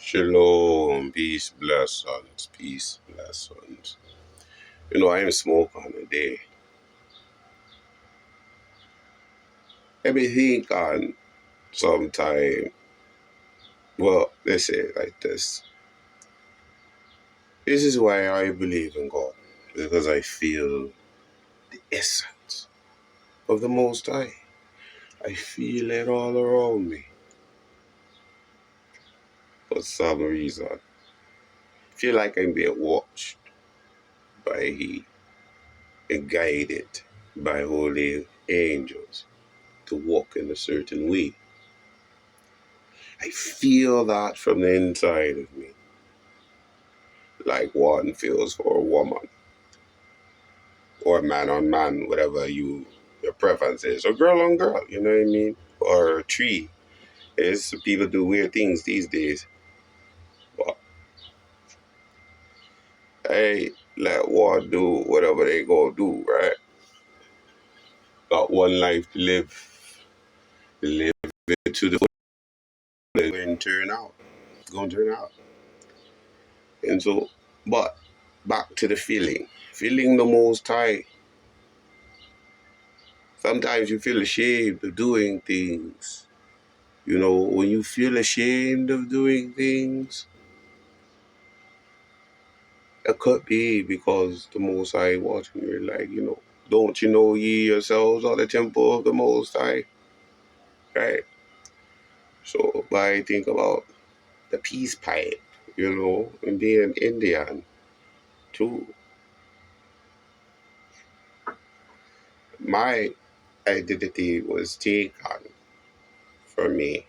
Shalom, peace, blessings, peace, blessings. I ain't smoke on a day. I be think on sometime, well, let's say it like this. This is why I believe in God, because I feel the essence of the Most High. I feel it all around me for some reason. I feel like I'm being watched by He and guided by holy angels to walk in a certain way. I feel that from the inside of me, like one feels for a woman, or man on man, whatever your preference is, or girl on girl, you know what I mean? Or a tree. It's people do weird things these days, but I let one do whatever they go do, right? Got one life to live it to the full. It's going to turn out. It's going to turn out. And so, but back to the feeling the Most High. Sometimes you feel ashamed of doing things. When you feel ashamed of doing things, it could be because the Most High watching you, like, don't you know ye yourselves are the temple of the Most High? Right? So, I think about the peace pipe, and being Indian, too. My identity was taken from me,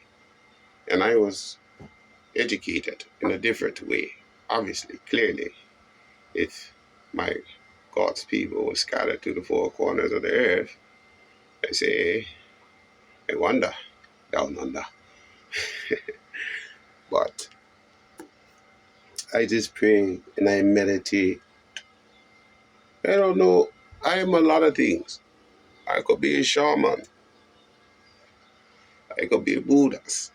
and I was educated in a different way, obviously, clearly. If my God's people were scattered to the four corners of the earth, I say, I wonder, down under. But I just pray and I meditate. I don't know. I am a lot of things. I could be a shaman. I could be a Buddhist.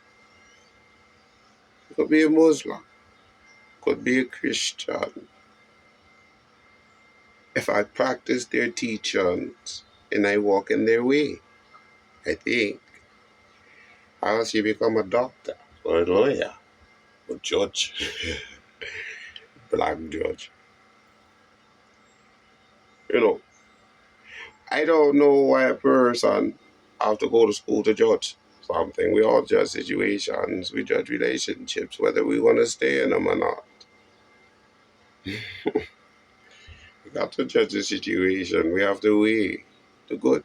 I could be a Muslim. Could be a Christian. If I practice their teachings and I walk in their way, I think I'll see become a doctor or a lawyer or judge, black judge. You know, I don't know why a person have to go to school to judge something. We all judge situations. We judge relationships, whether we want to stay in them or not. We got to judge the situation. We have to weigh the good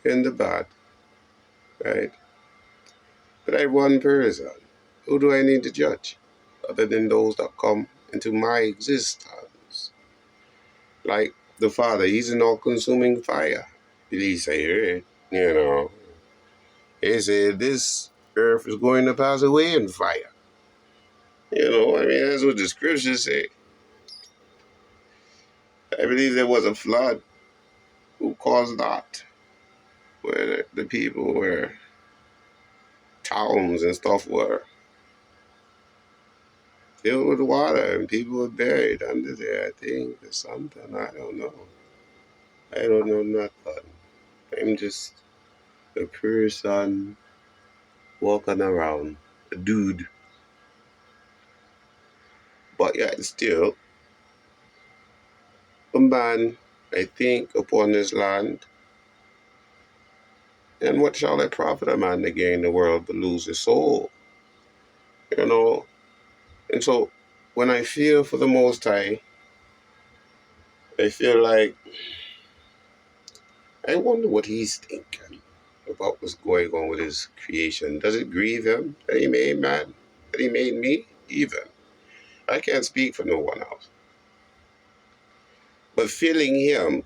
and the bad, right? But I'm one person. Who do I need to judge other than those that come into my existence? Like the Father, He's an all-consuming fire. Did He say it? He said this earth is going to pass away in fire. That's what the scriptures say. I believe there was a flood. Who caused that? Where the people where towns and stuff were filled with water and people were buried under there, I think, or something. I don't know. I don't know nothing. I'm just a person walking around, a dude. But yet still, a man, I think, upon this land. And what shall it profit a man to gain the world but lose his soul? You know? And so when I feel for the Most High, I feel like I wonder what he's thinking about what's going on with his creation. Does it grieve him that he made man? That he made me? Even. I can't speak for no one else. But feeling him,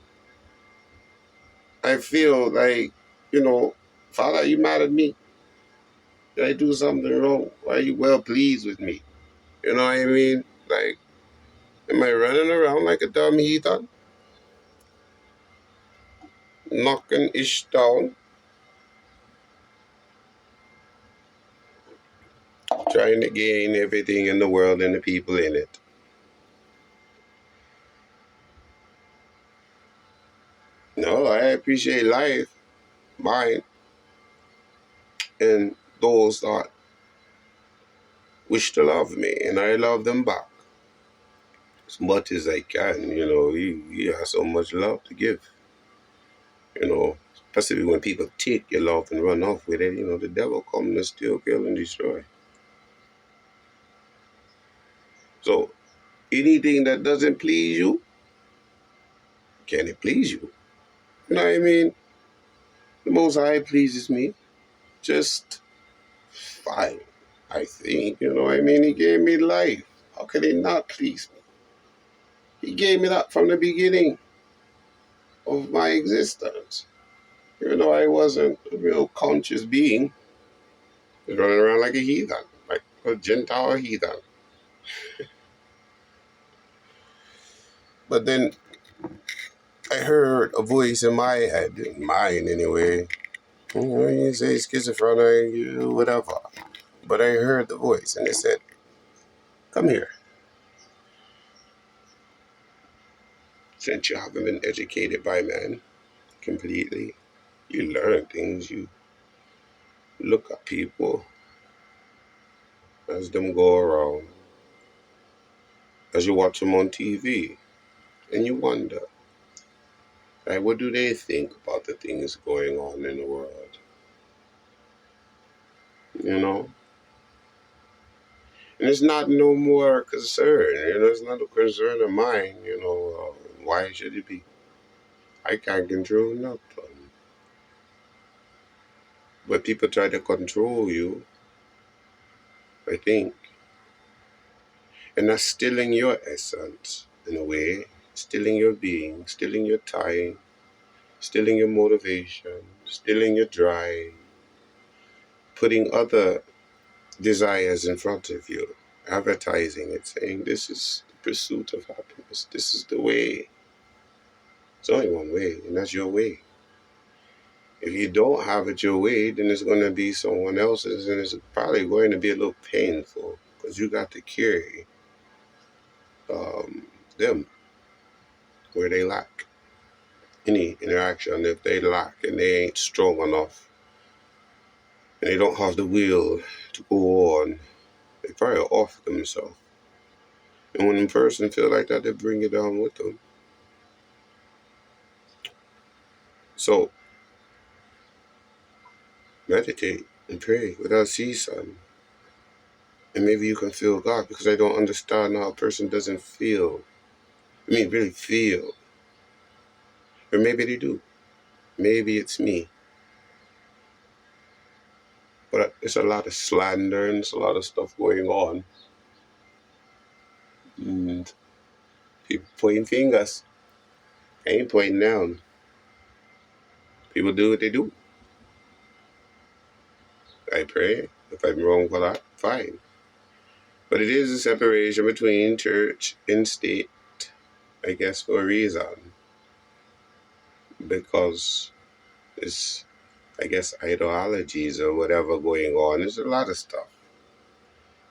I feel like, Father, are you mad at me? Did I do something wrong? Why are you well pleased with me? You know what I mean? Like, am I running around like a dumb heathen? Knocking ish down? trying to gain everything in the world and the people in it. No, I appreciate life, mine, and those that wish to love me, and I love them back as much as I can. You have so much love to give. Especially when people take your love and run off with it. The devil comes to steal, kill, and destroy. So anything that doesn't please you, can it please you? You know what I mean? The Most High pleases me just fine, I think. You know what I mean? He gave me life. How can he not please me? He gave me that from the beginning of my existence. Even though I wasn't a real conscious being, I was running around like a heathen, like a Gentile heathen. But then I heard a voice in my head, mine anyway. You say schizophrenic, whatever. But I heard the voice and it said, come here. Since you haven't been educated by man completely, you learn things, you look at people as them go around, as you watch them on TV, and you wonder, like, what do they think about the things going on in the world? And it's not no more concern, it's not a concern of mine, why should it be? I can't control nothing. But people try to control you, I think. And that's stealing your essence, in a way. Stealing your being, stealing your time, stealing your motivation, stealing your drive, putting other desires in front of you, advertising it, saying this is the pursuit of happiness, this is the way. It's only one way, and that's your way. If you don't have it your way, then it's going to be someone else's, and it's probably going to be a little painful because you got to carry them where they lack any interaction. If they lack and they ain't strong enough and they don't have the will to go on, they probably off themselves. And when a person feel like that, they bring it down with them. So meditate and pray without ceasing. And maybe you can feel God, because I don't understand how a person doesn't feel. Really feel. Or maybe they do. Maybe it's me. But it's a lot of slander and it's a lot of stuff going on. And people pointing fingers. I ain't pointing down. People do what they do. I pray. If I'm wrong for that, fine. But it is a separation between church and state, I guess, for a reason. Because it's, I guess, ideologies or whatever going on. There's a lot of stuff.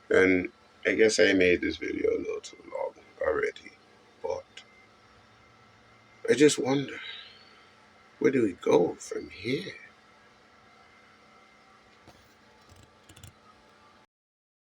And I guess I made this video a little too long already. But I just wonder, where do we go from here?